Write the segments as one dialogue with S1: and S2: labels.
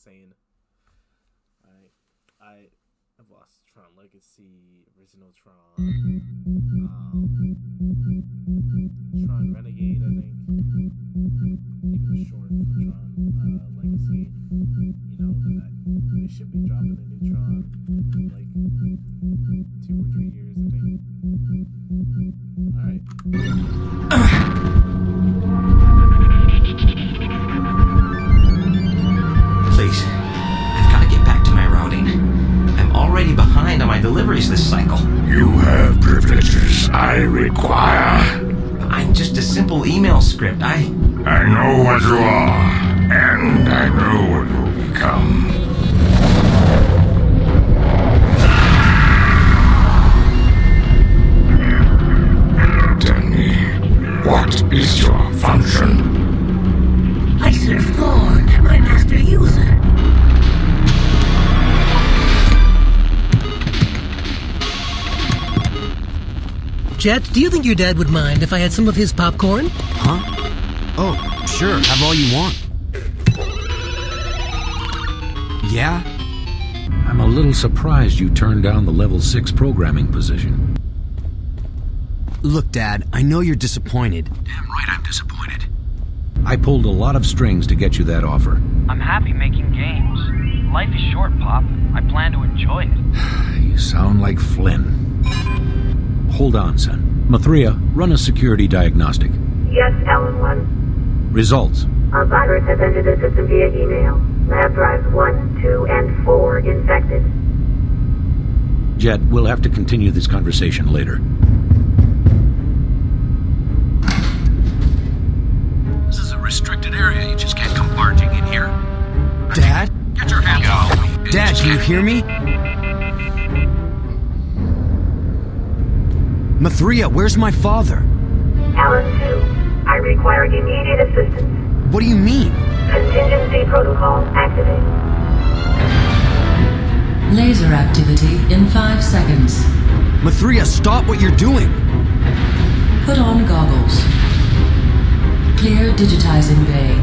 S1: insane. I've lost Tron Legacy, original Tron, Tron Renegade, I think. Even short for Tron Legacy. You know, that they should be dropping a new Tron in like 2 or 3 years, I think. Alright.
S2: Please, I've got to get back to my routing. I'm already behind on my deliveries this cycle.
S3: You have privileges I require.
S2: I'm just a simple email script. I
S3: know what you are, and I know what you'll become. Tell me, what is your function?
S4: I serve Thorn, my master user.
S5: Jet, do you think your dad would mind if I had some of his popcorn?
S6: Huh? Oh, sure, have all you want. Yeah?
S7: I'm a little surprised you turned down the level 6 programming position.
S6: Look, Dad, I know you're disappointed.
S7: Damn right I'm disappointed. I pulled a lot of strings to get you that offer.
S8: I'm happy making games. Life is short, Pop. I plan to enjoy it.
S7: You sound like Flynn. Hold on, son. Mathria, run a security diagnostic.
S9: Yes, Ellen 1.
S7: Results.
S9: A virus has entered the system via email. Lab drives 1, 2, and 4 infected.
S7: Jet, we'll have to continue this conversation later. This is a restricted area. You just can't come barging in here.
S6: Dad?
S7: Get your hands off me.
S6: Dad, can you hear me? Mathria, where's my father?
S9: Alan 2, I require immediate assistance.
S6: What do you mean?
S9: Contingency protocol activated.
S10: Laser activity in 5 seconds.
S6: Mathria, stop what you're doing!
S10: Put on goggles. Clear digitizing bay.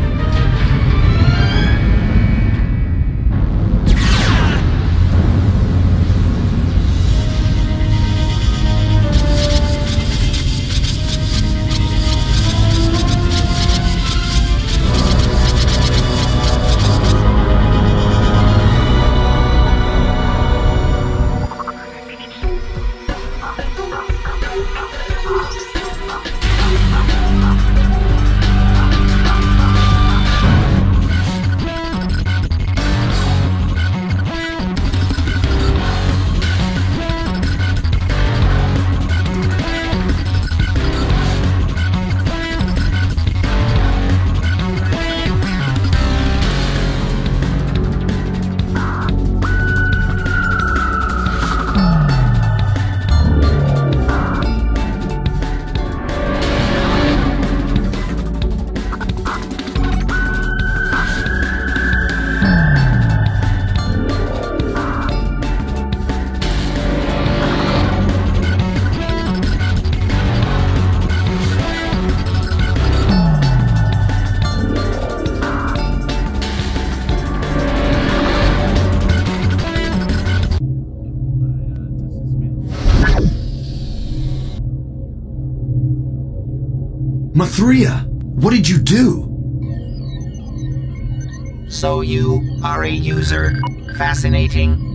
S6: Mathria, what did you do?
S2: So you are a user. Fascinating.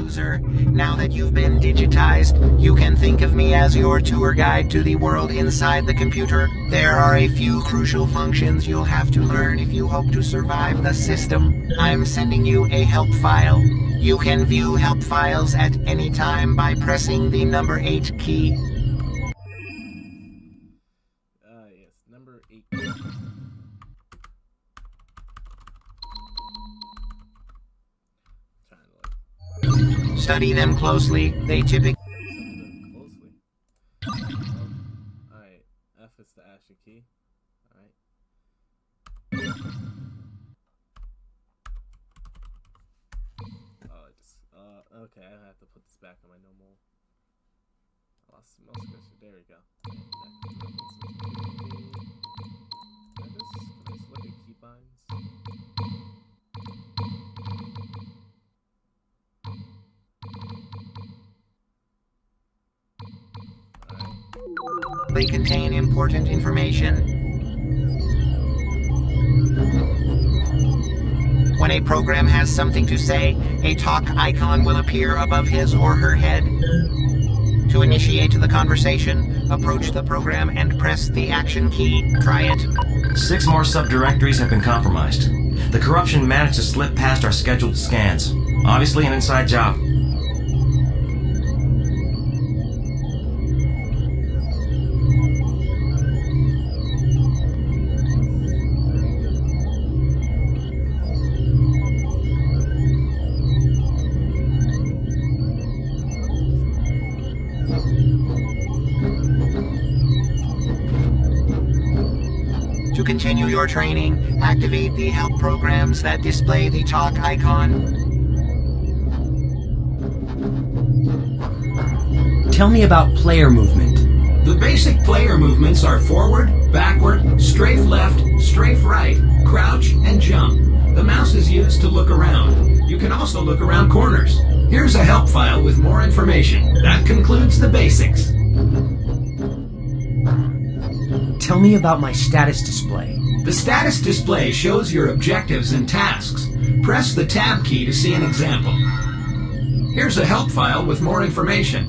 S11: user. Now that you've been digitized, you can think of me as your tour guide to the world inside the computer. There are a few crucial functions you'll have to learn if you hope to survive the system. I'm sending you a help file. You can view help files at any time by pressing the number 8 key.
S1: Yes, number 8.
S11: Study them closely. They typically...
S1: Alright, F is the Asher key. Alright. Okay, I have to put this back on my normal. I lost the mouse cursor. There we go. Can I just look at keybinds?
S11: They contain important information. When a program has something to say, a talk icon will appear above his or her head. To initiate the conversation, approach the program and press the action key. Try it.
S2: 6 more subdirectories have been compromised. The corruption managed to slip past our scheduled scans. Obviously an inside job.
S11: To continue your training, activate the help programs that display the talk icon.
S6: Tell me about player movement.
S12: The basic player movements are forward, backward, strafe left, strafe right, crouch, and jump. The mouse is used to look around. You can also look around corners. Here's a help file with more information. That concludes the basics.
S6: Tell me about my status display.
S12: The status display shows your objectives and tasks. Press the Tab key to see an example. Here's a help file with more information.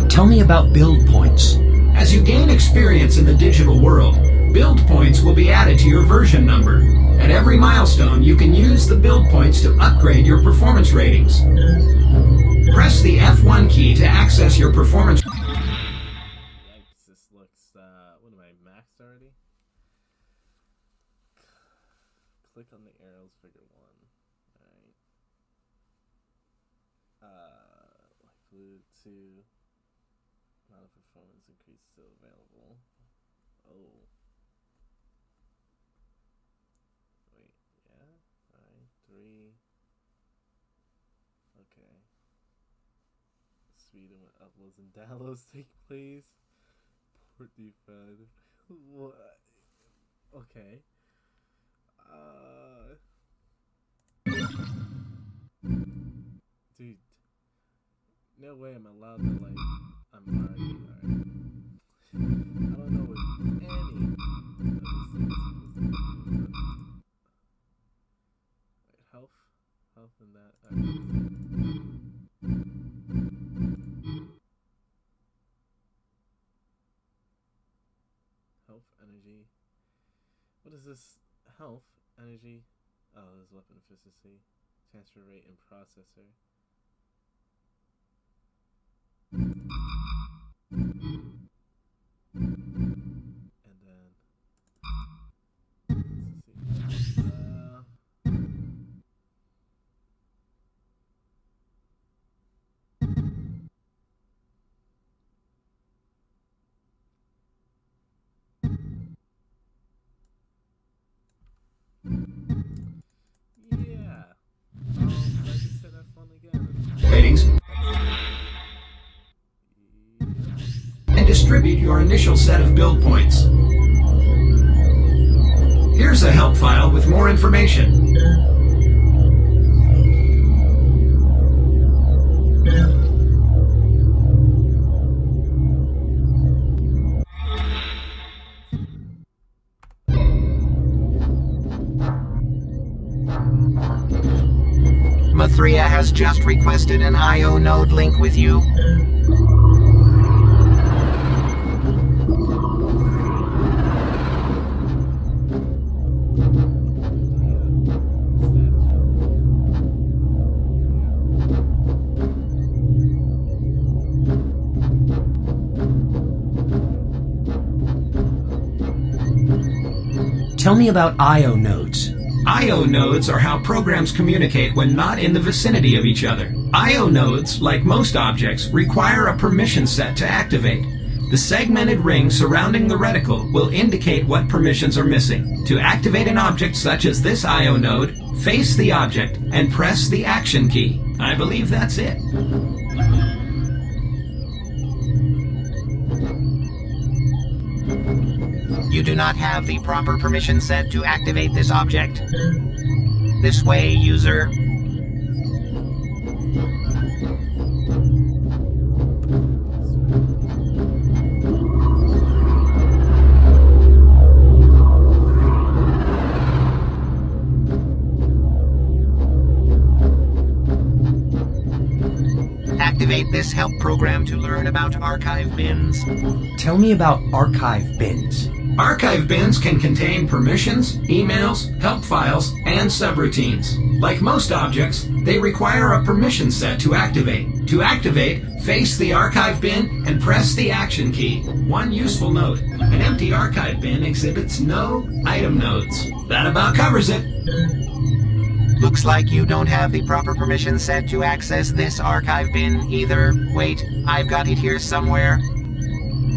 S6: Tell me about build points.
S12: As you gain experience in the digital world, build points will be added to your version number. At every milestone, you can use the build points to upgrade your performance ratings. Press the F1 key to access your performance.
S1: Yikes, this looks, what am I, maxed already? Click on the arrows, figure 1. Alright. Likely to... Not a performance increase still available. Oh. Wait, yeah? Alright, 3. Okay. Speed and uploads and downloads take place. Port defund. What? Okay. Dude. No way I'm allowed to, like... I'm already, alright. I don't know what any of these things are supposed to do. Wait, health? Health and that. Health, energy. What is this? Health, energy. Oh, this is weapon efficiency. Transfer rate and processor. And then let's see. Yeah. I just said have fun again.
S12: Ratings. And distribute your initial set of build points. Here's a help file with more information.
S11: Mathria has just requested an I/O node link with you.
S6: Tell me about I/O nodes.
S12: I/O nodes are how programs communicate when not in the vicinity of each other. I/O nodes, like most objects, require a permission set to activate. The segmented ring surrounding the reticle will indicate what permissions are missing. To activate an object such as this I/O node, face the object and press the action key. I believe that's it.
S11: You do not have the proper permission set to activate this object. This way, user. Activate this help program to learn about archive bins.
S6: Tell me about archive bins.
S12: Archive bins can contain permissions, emails, help files, and subroutines. Like most objects, they require a permission set to activate. To activate, face the archive bin and press the action key. One useful note, an empty archive bin exhibits no item nodes. That about covers it.
S11: Looks like you don't have the proper permission set to access this archive bin either. Wait, I've got it here somewhere.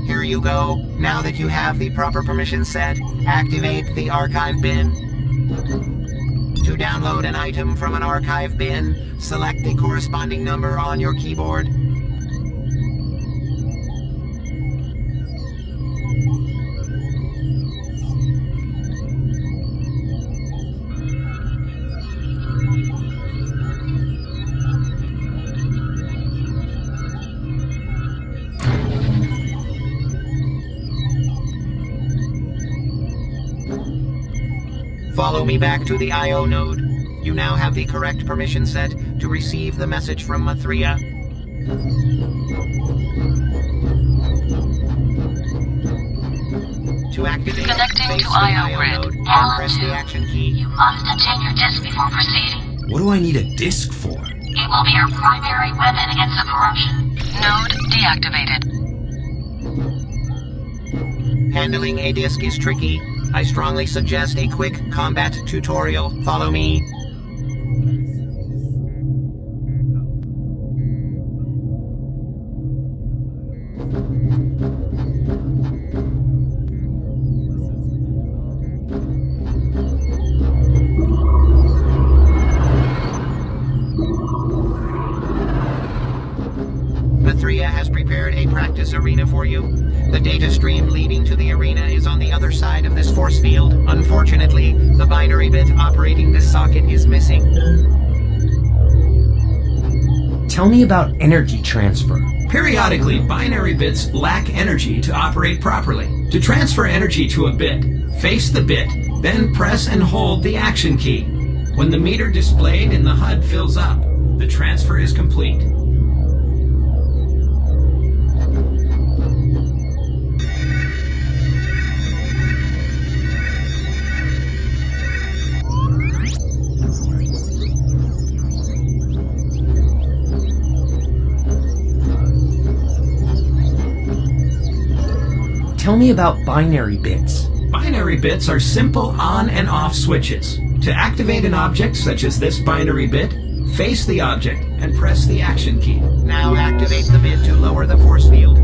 S11: Here you go. Now that you have the proper permission set, activate the archive bin. To download an item from an archive bin, select the corresponding number on your keyboard. Follow me back to the I/O node. You now have the correct permission set to receive the message from Mathria. To activate,
S4: Connecting
S11: face
S4: to
S11: the
S4: I/O
S11: I/O
S4: grid.
S11: node and press the action key.
S4: You must obtain your disk before proceeding.
S2: What do I need a disk for?
S4: It will be your primary weapon against the corruption. Node deactivated.
S11: Handling a disk is tricky. I strongly suggest a quick combat tutorial. Follow me. Mathria has prepared a practice arena for you. The data stream leading to the arena is on the other side of this force field. Unfortunately, the binary bit operating this socket is missing.
S6: Tell me about energy transfer.
S12: Periodically, binary bits lack energy to operate properly. To transfer energy to a bit, face the bit, then press and hold the action key. When the meter displayed in the HUD fills up, the transfer is complete.
S6: Tell me about binary bits.
S12: Binary bits are simple on and off switches. To activate an object such as this binary bit, face the object and press the action key.
S11: Now activate the bit to lower the force field.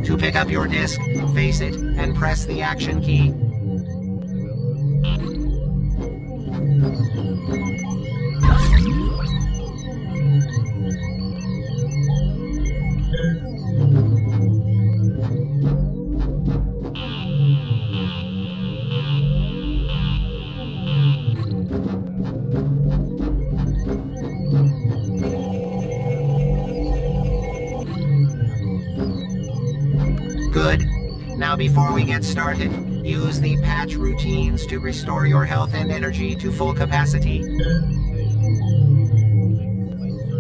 S11: To pick up your disk, face it and press the action key. Good. Now before we get started, use the patch routines to restore your health and energy to full capacity.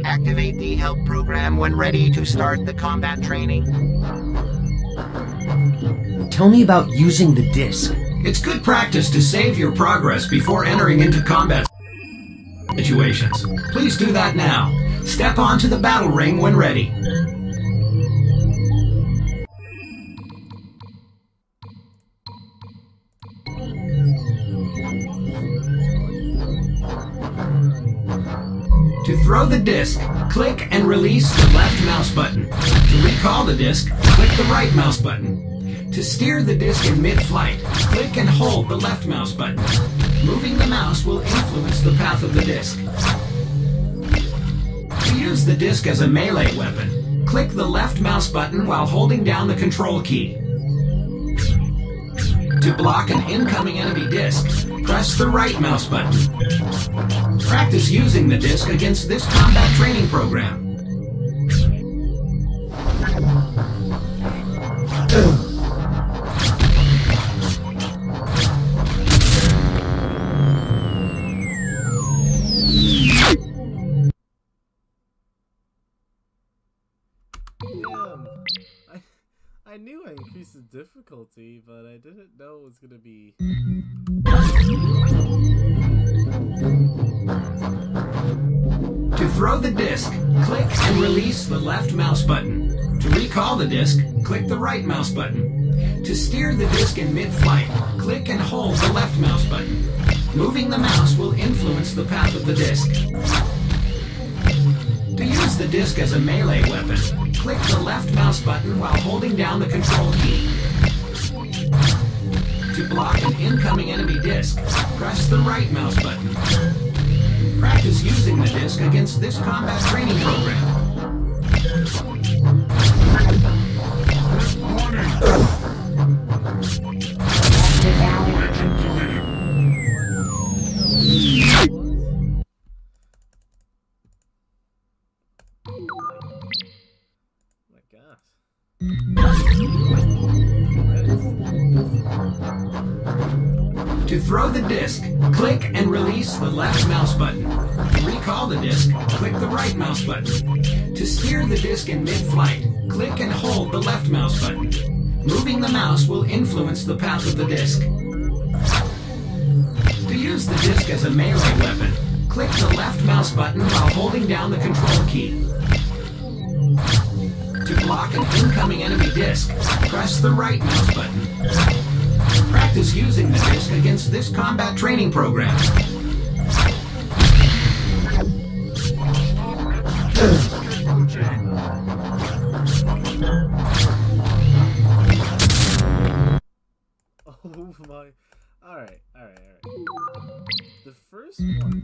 S11: Activate the help program when ready to start the combat training.
S6: Tell me about using the disc.
S12: It's good practice to save your progress before entering into combat situations. Please do that now. Step onto the battle ring when ready. To throw the disc, click and release the left mouse button. To recall the disc, click the right mouse button. To steer the disc in mid-flight, click and hold the left mouse button. Moving the mouse will influence the path of the disc. To use the disc as a melee weapon, click the left mouse button while holding down the control key. To block an incoming enemy disc, press the right mouse button. Practice using the disc against this combat training program.
S1: I knew I increased the difficulty, but I didn't know it was gonna be.
S12: To throw the disc, click and release the left mouse button. To recall the disc, click the right mouse button. To steer the disc in mid-flight, click and hold the left mouse button. Moving the mouse will influence the path of the disc. To use the disc as a melee weapon, click the left mouse button while holding down the control key. To block an incoming enemy disc, press the right mouse button. Practice using the disc against this combat training program. To throw the disc, click and release the left mouse button. To recall the disc, click the right mouse button. To steer the disc in mid-flight, click and hold the left mouse button. Moving the mouse will influence the path of the disc. To use the disc as a melee weapon, click the left mouse button while holding down the control key. To block an incoming enemy disc, press the right mouse button. Practice using the disc against this combat training program.
S1: Oh my. Alright. The first one.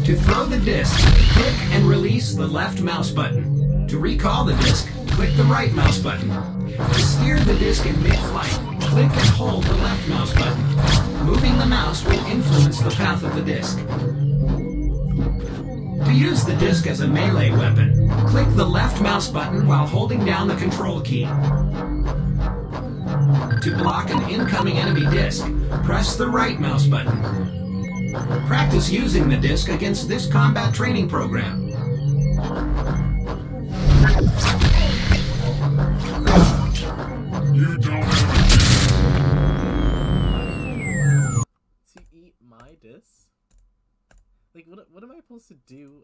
S12: To throw the disc, click and release the left mouse button. To recall the disc, click the right mouse button. To steer the disc in mid-flight, click and hold the left mouse button. Moving the mouse will influence the path of the disc. To use the disc as a melee weapon, click the left mouse button while holding down the control key. To block an incoming enemy disc, press the right mouse button. Practice using the disc against this combat training program.
S3: You don't have
S1: to eat my disc? Like, what am I supposed to do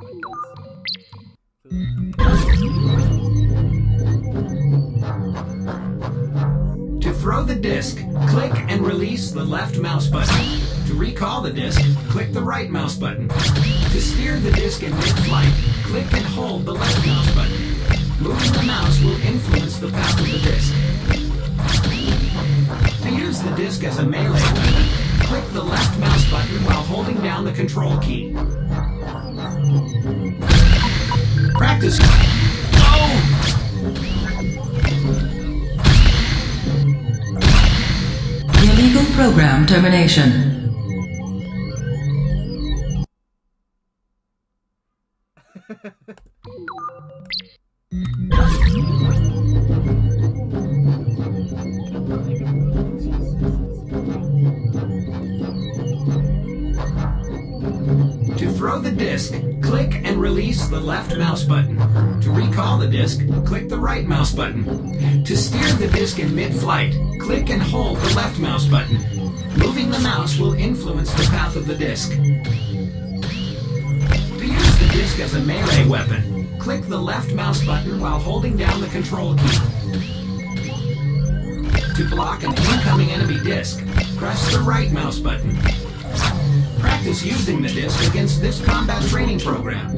S12: To throw the disc, click and release the left mouse button. To recall the disc, click the right mouse button. To steer the disc in mid-flight, click and hold the left mouse button. Moving the mouse will influence the path of the disc. To use the disc as a melee weapon, click the left mouse button while holding down the control key. Practice.
S10: Illegal program termination.
S12: To throw the disc, click and release the left mouse button. To recall the disc, click the right mouse button. To steer the disc in mid-flight, click and hold the left mouse button. Moving the mouse will influence the path of the disc. To use the disc as a melee weapon, click the left mouse button while holding down the control key. To block an incoming enemy disc, press the right mouse button. Practice using the disc against this combat training program.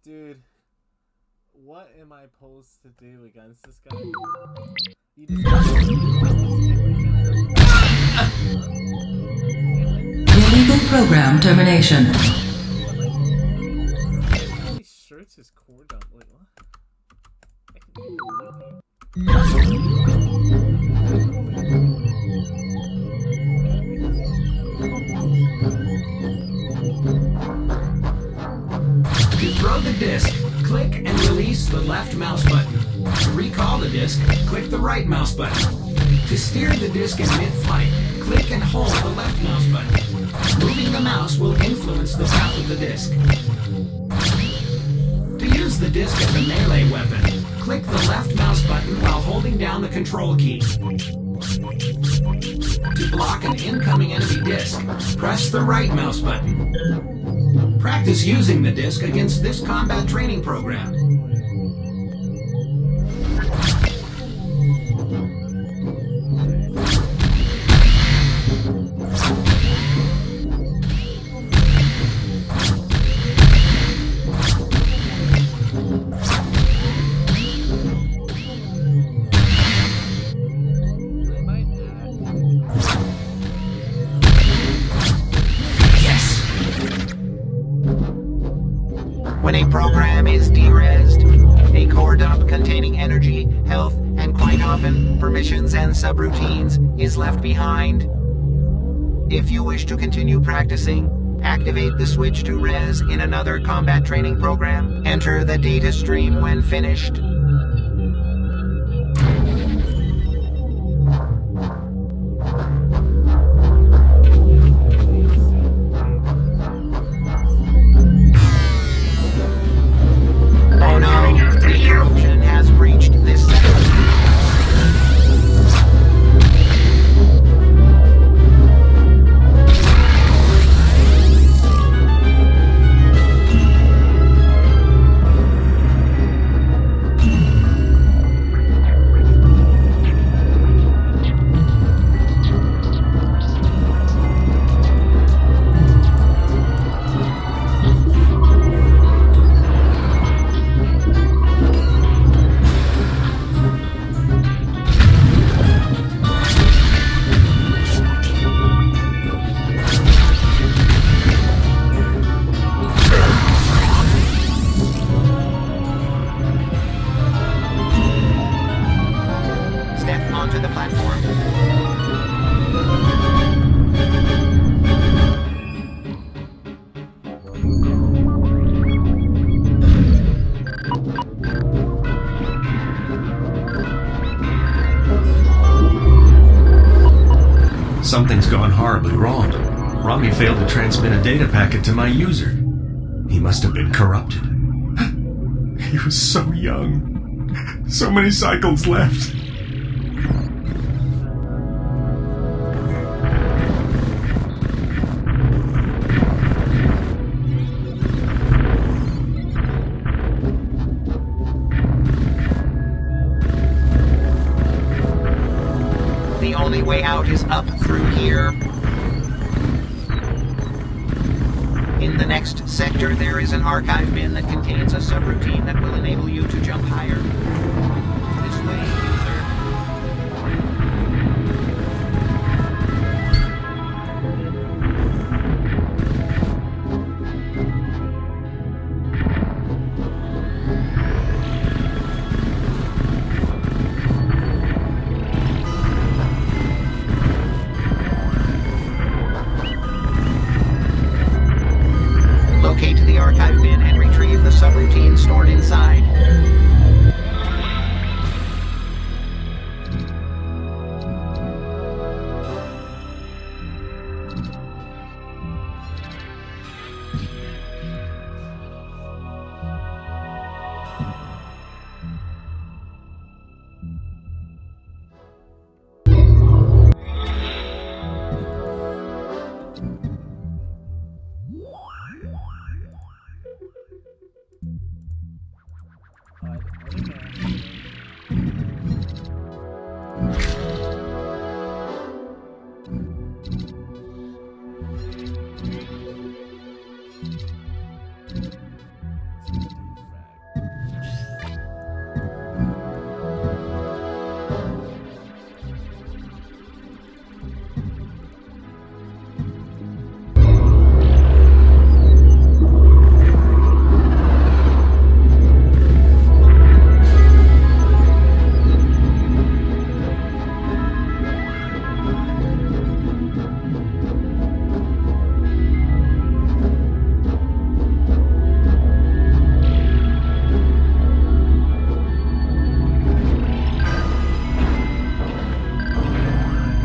S1: Dude, what am I supposed to do against this guy? You just
S10: Illegal program termination.
S1: These shirts is core dump. Wait, what?
S12: To throw the disc, click and release the left mouse button. To recall the disc, click the right mouse button. To steer the disc in mid-flight, click and hold the left mouse button. Moving the mouse will influence the path of the disc. To use the disc as a melee weapon, click the left mouse button while holding down the control key. To block an incoming enemy disc, press the right mouse button. Practice using the disc against this combat training program. When a program is derezzed, a core dump containing energy, health, and quite often permissions and subroutines is left behind. If you wish to continue practicing, activate the switch to res in another combat training program. Enter the data stream when finished. Oh no, the eruption has breached this sector. Step onto the platform.
S2: Something's gone horribly wrong. Rami failed to transmit a data packet to my user. He must have been corrupted. He was so young. So many cycles left.
S11: only way out is up through here. In the next sector, there is an archive bin that contains a subroutine that will enable you to jump higher. This way, user. Locate the archive bin and retrieve the subroutine stored inside.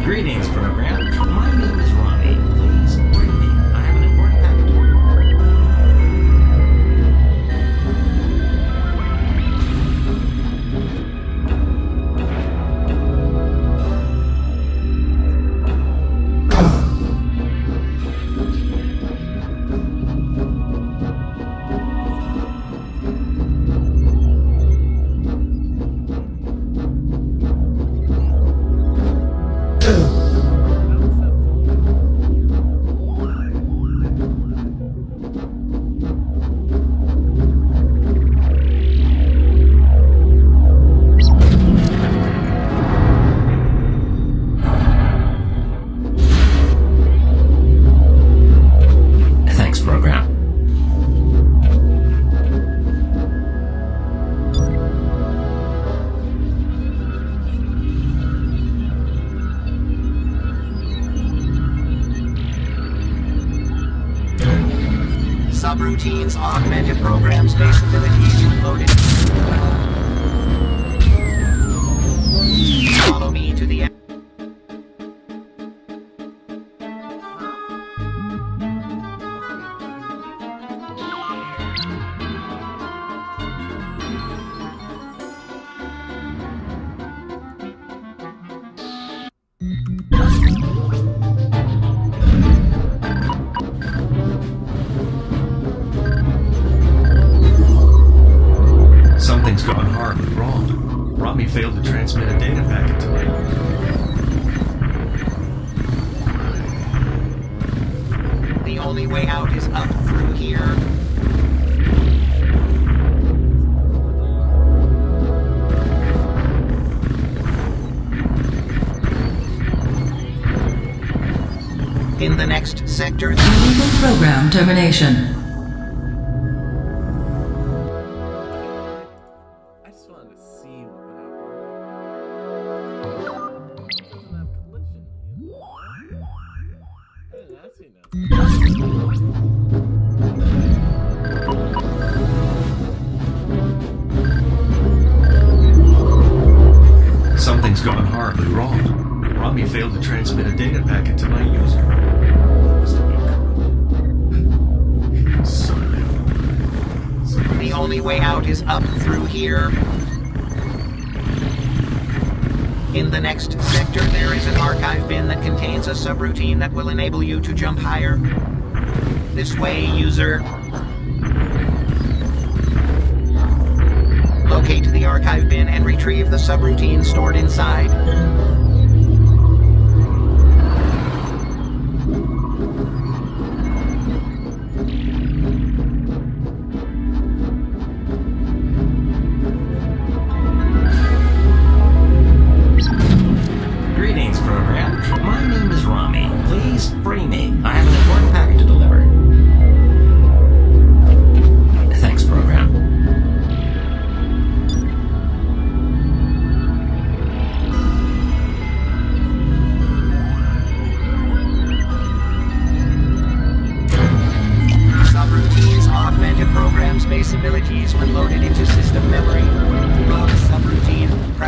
S12: Greetings, program. My name is Robbie. Please bring me. I have an important packet for Thanks, program.
S11: Subroutines, augmented program space abilities loaded. Follow me to the end.
S2: Something's gone horribly wrong. Rami failed to transmit a data packet to my user.
S11: The only way out is up through here. In the next sector,
S10: Illegal program termination.
S1: I just wanted to see what would happen. It doesn't have collision, you know? I didn't ask you
S2: user. Something's gone horribly wrong. Rami failed to transmit a data packet to my user.
S11: The only way out is up through here. In the next sector, there is an archive bin that contains a subroutine that will enable you to jump higher. This way, user. Locate the archive bin and retrieve the subroutine stored inside.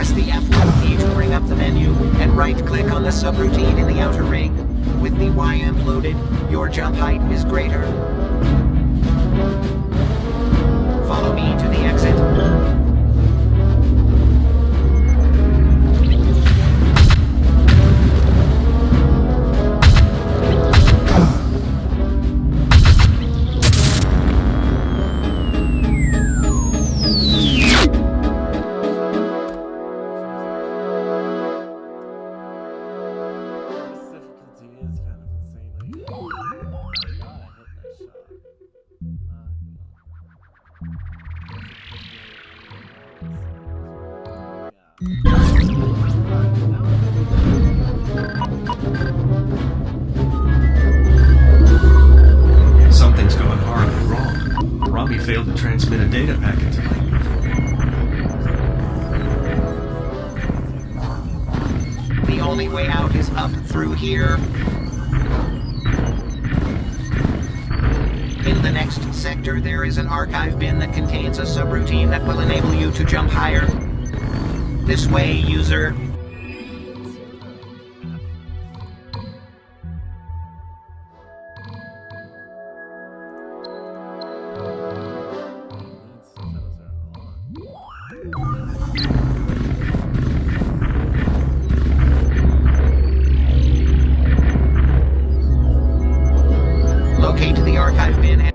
S11: Press the F1 key to bring up the menu, and right-click on the subroutine in the outer ring. With the YAMP loaded, your jump height is greater. Follow me to the exit.
S2: Something's gone horribly wrong. Rami failed to transmit a data packet to my user.
S11: The only way out is up through here. In the next sector, there is an archive bin that contains a subroutine that will enable you to jump higher. This way, user. Locate the archive bin and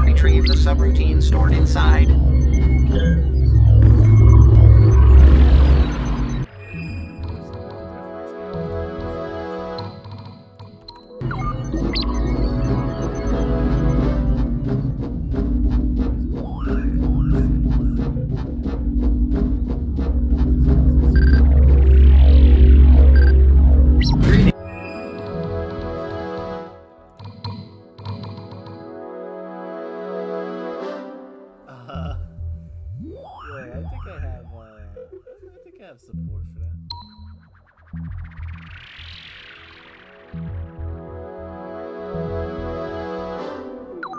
S11: retrieve the subroutine stored inside.
S1: I have support for that.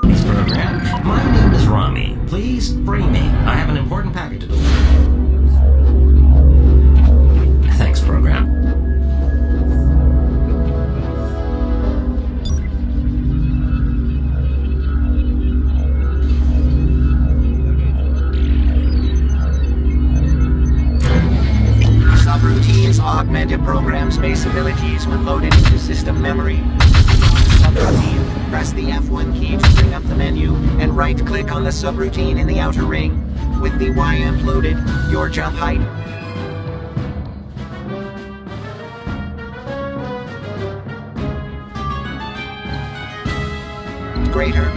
S12: This program. My name is Rami. Please free me. I have an important packet to deliver. Thanks, program.
S11: Subroutines augmented program space abilities when loaded into system memory. Subroutine, press the F1 key to bring up the menu, and right-click on the subroutine in the outer ring. With the YAMP loaded, your jump height greater.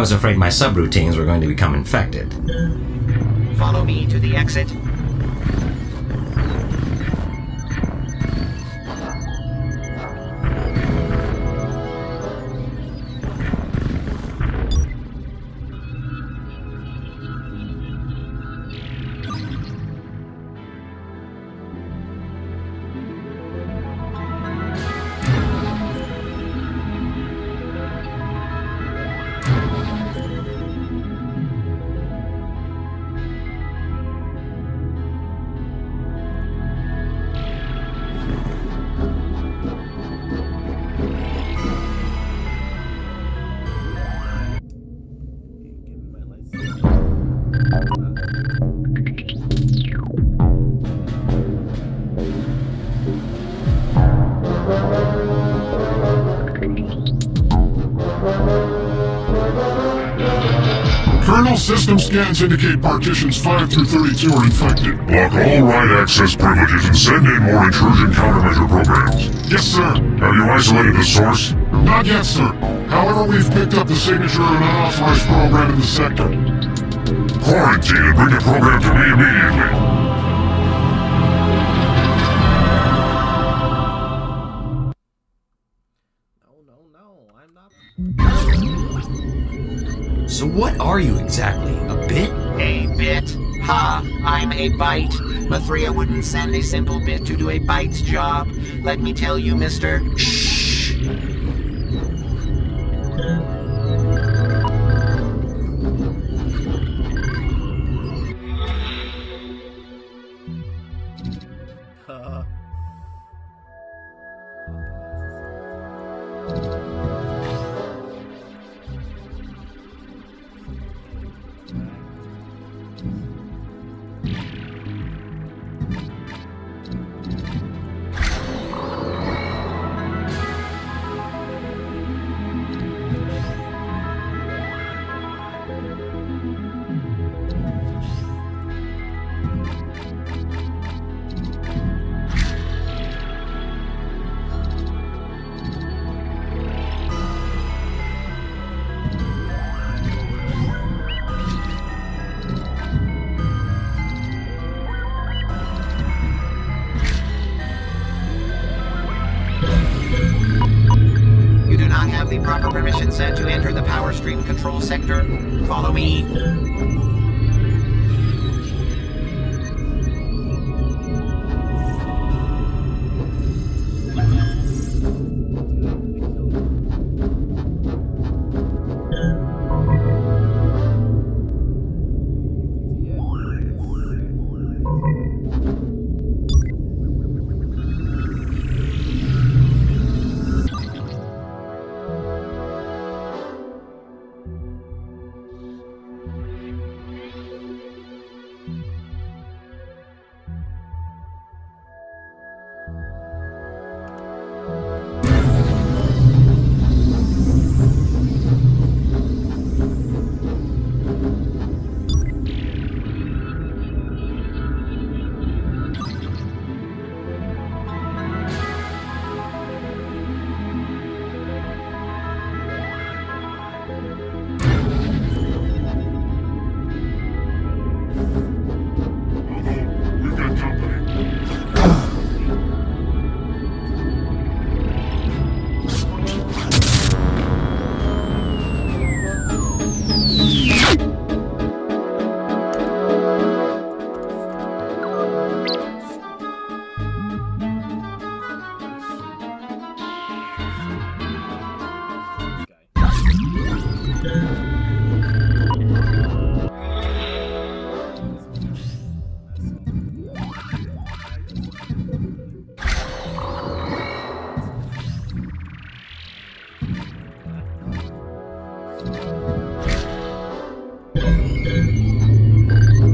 S11: was afraid my subroutines were going to become infected. Follow me to the exit.
S3: Kernel system scans indicate partitions 5 through 32 are infected. Block all write access privileges and send in more intrusion countermeasure programs. Yes, sir. Have you isolated the source? Not yet, sir. However, we've picked up the signature of an unauthorized program in the sector. Quarantine and bring the program to me immediately.
S1: No, I'm not.
S6: So what are you exactly? A bit?
S11: A bit? Ha! I'm a byte. Mathria wouldn't send a simple bit to do a byte's job. Let me tell you, mister. Shh! Proper permission set to enter the power stream control sector. Follow me.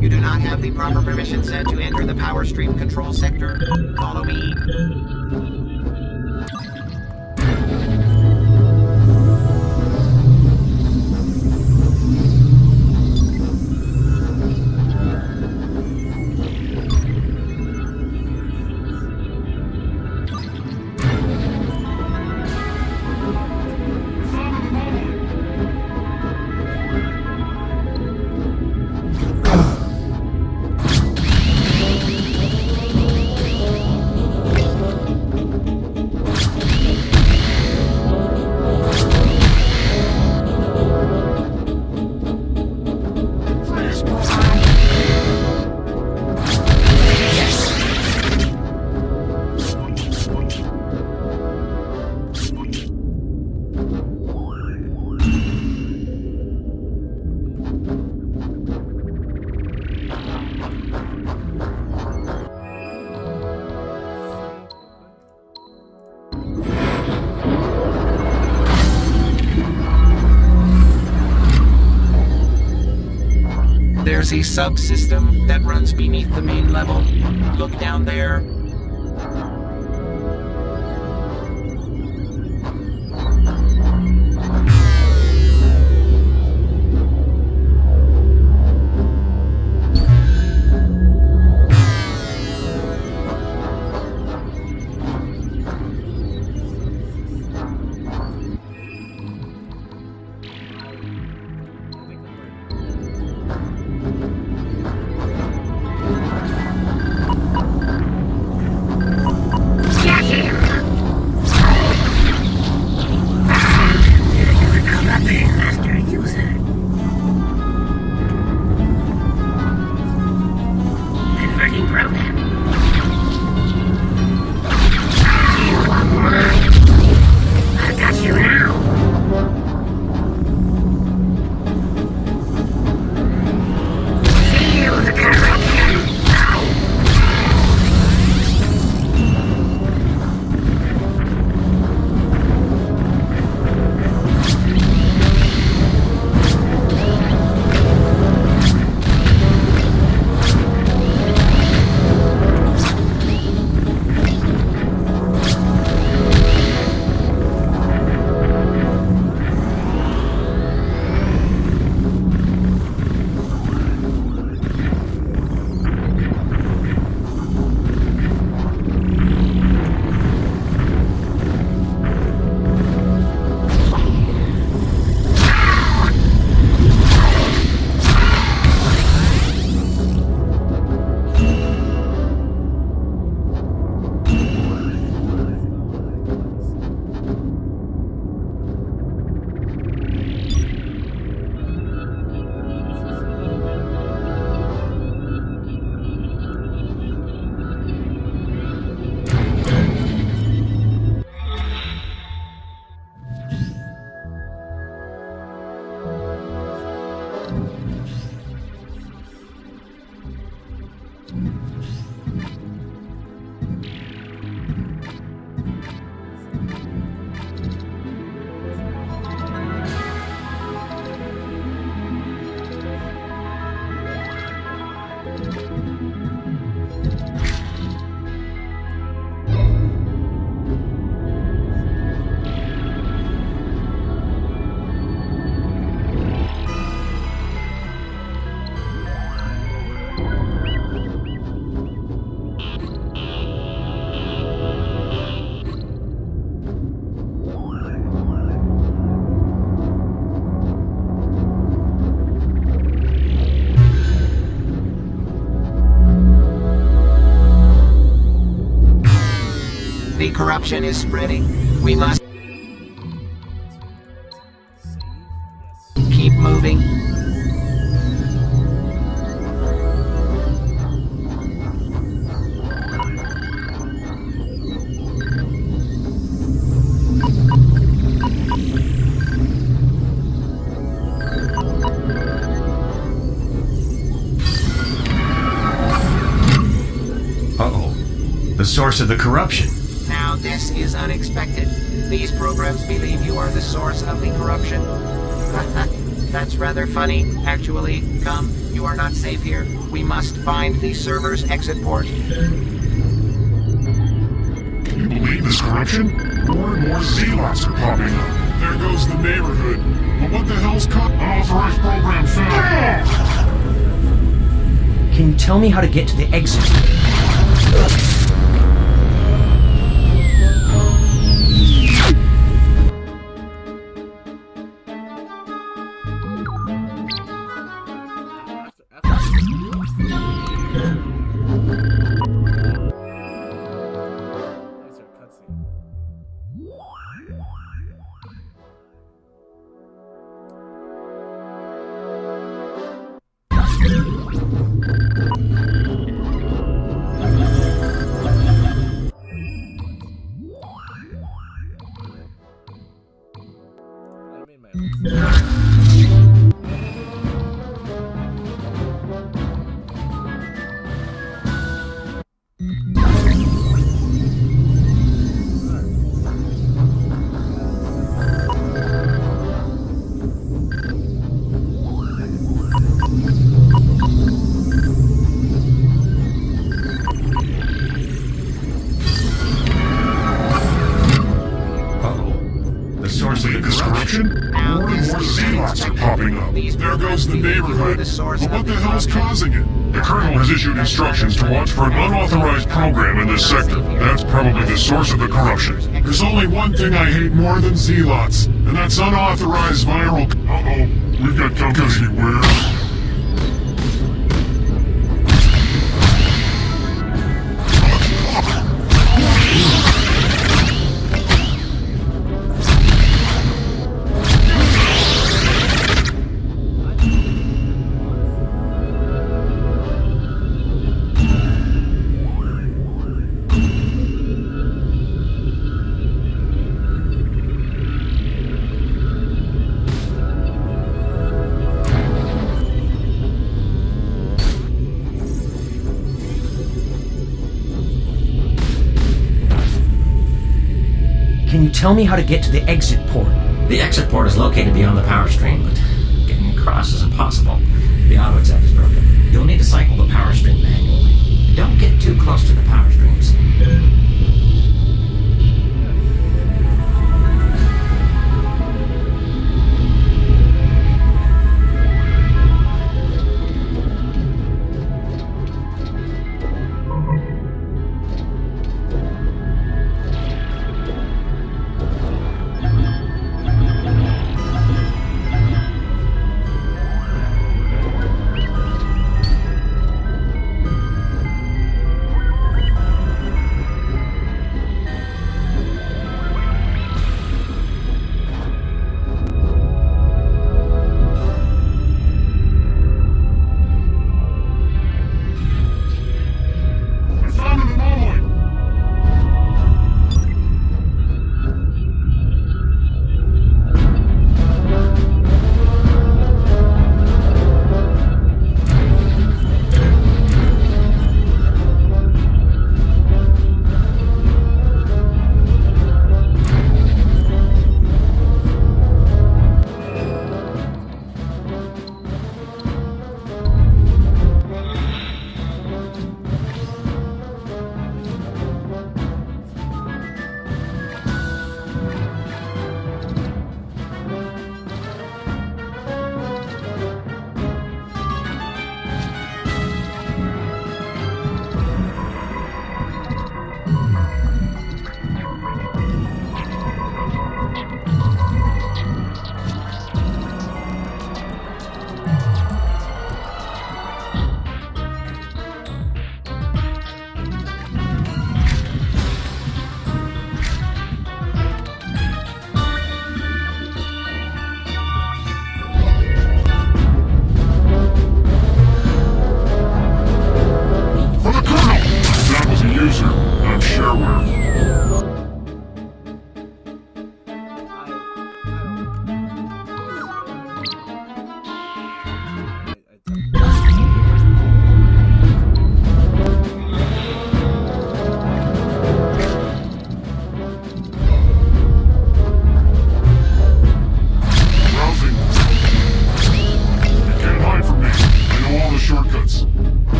S11: You do not have the proper permission set to enter the power stream control sector. Follow me. There's a subsystem that runs beneath the main level. Look down there. The corruption is spreading. We must keep moving.
S2: Uh-oh. The source of the corruption.
S11: Now this is unexpected. These programs believe you are the source of the corruption. That's rather funny, actually. Come, you are not safe here. We must find the server's exit port.
S3: Can you believe this corruption? More and more zealots are popping up. There goes the neighborhood. But what the hell's unauthorized program found?
S13: Can you tell me how to get to the exit?
S3: There goes the neighborhood. But what the hell's causing it?
S14: The Colonel has issued instructions to watch for an unauthorized program in this sector. That's probably the source of the corruption.
S3: There's only one thing I hate more than zealots, and that's unauthorized viral...
S14: Uh-oh, we've got company.
S3: Where?
S13: Can you tell me how to get to the exit port?
S15: The exit port is located beyond the power stream, but getting across is impossible. The auto exec is broken. You'll need to cycle the power stream manually. Don't get too close to the power streams.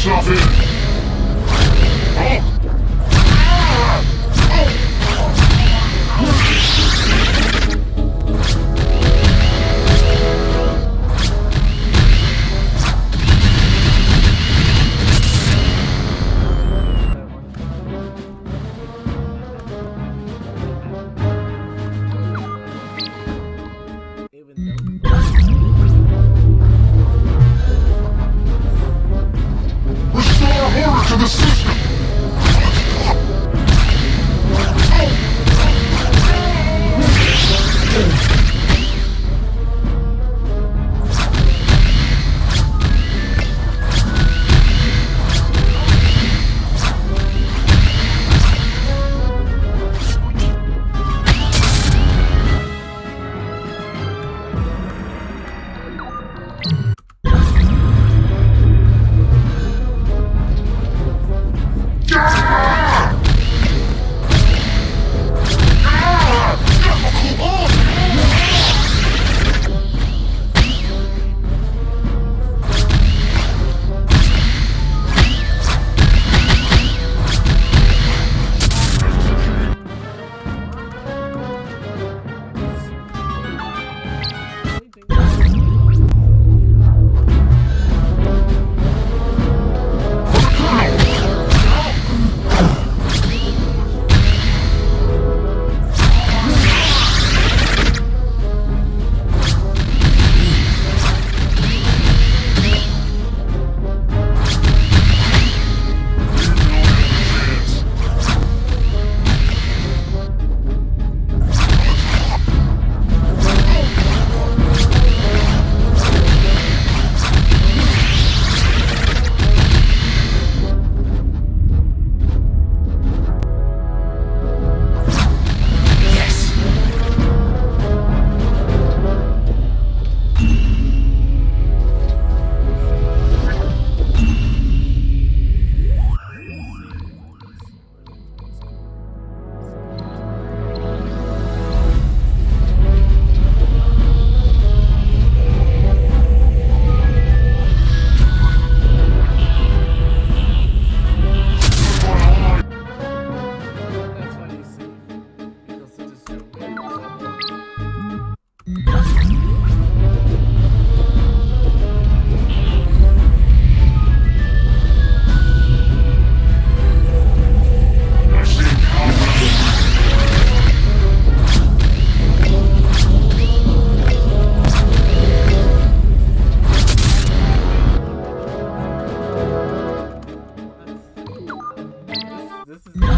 S3: yourself in.
S1: this is.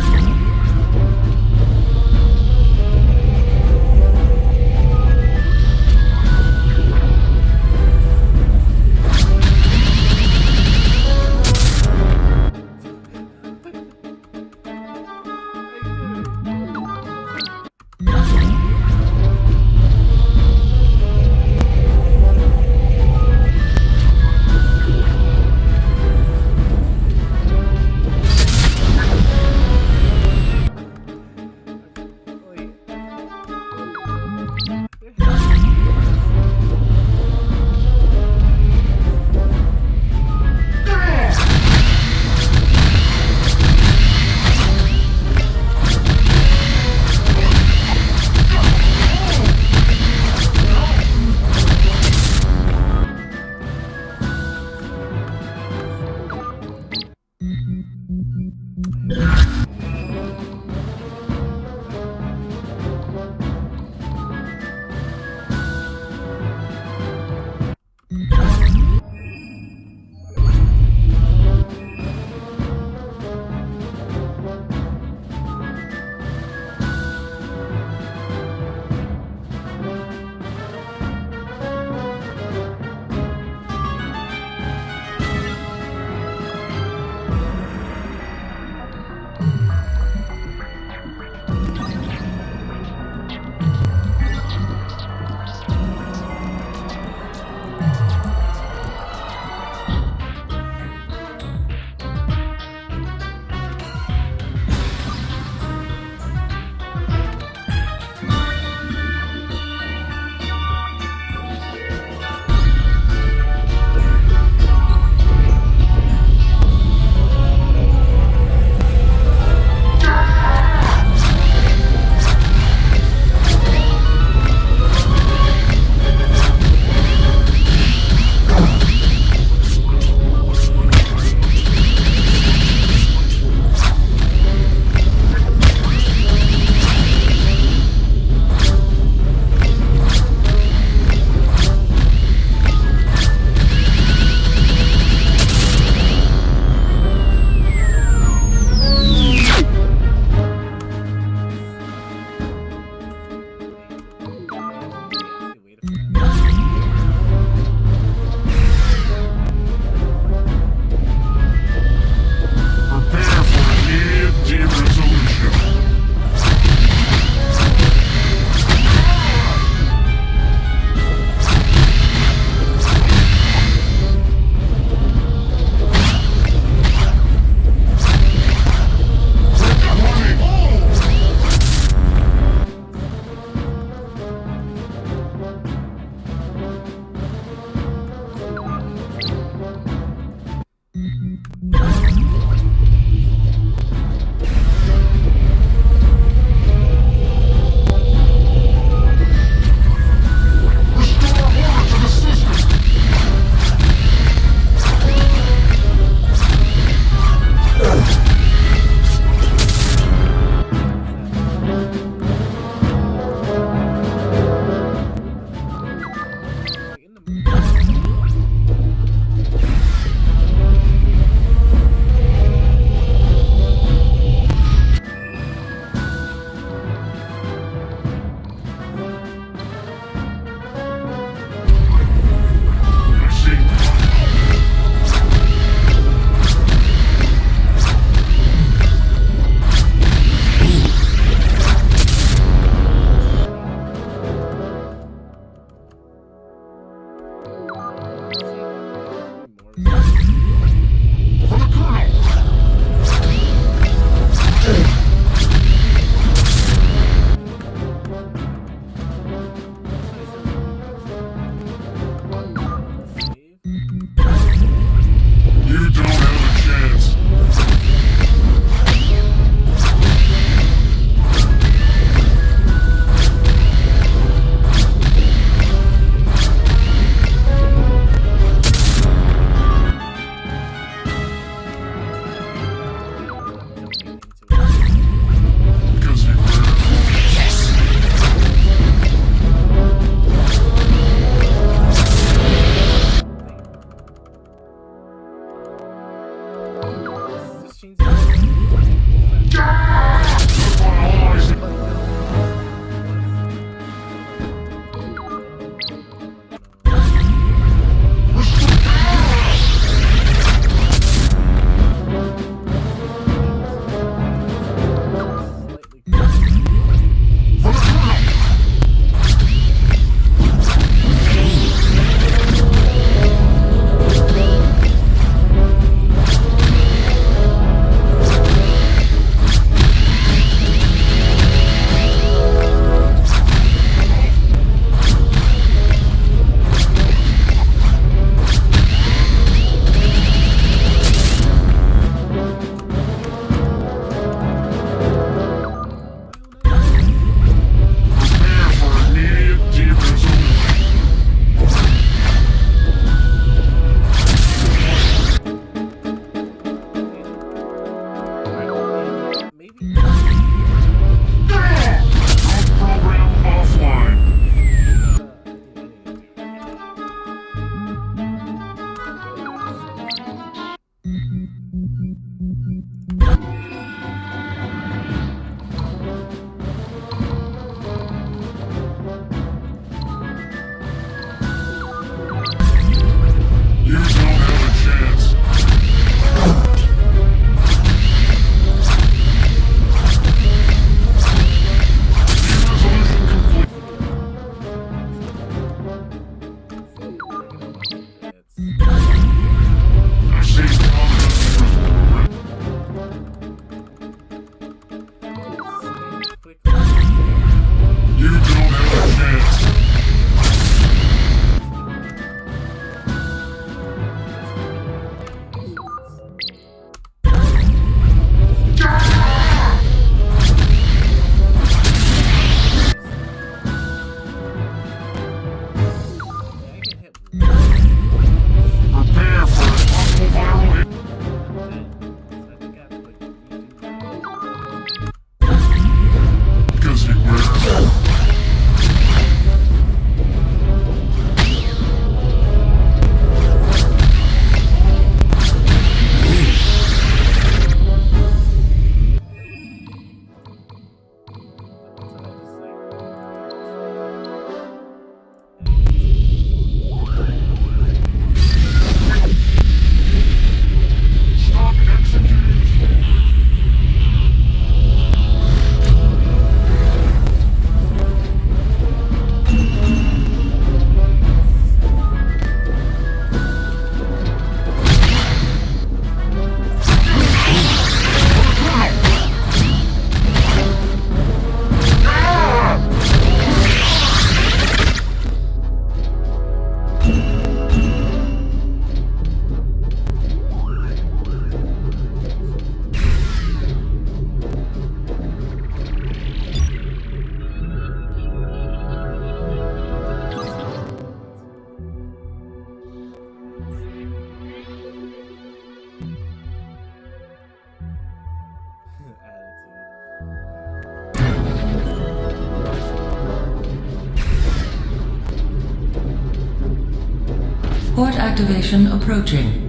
S10: Port activation approaching.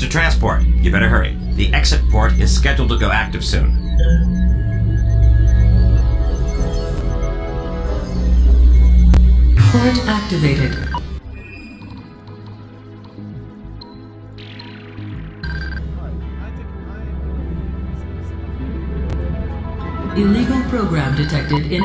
S15: To transport, you better hurry. The exit port is scheduled to go active soon.
S10: Port activated. Illegal program detected in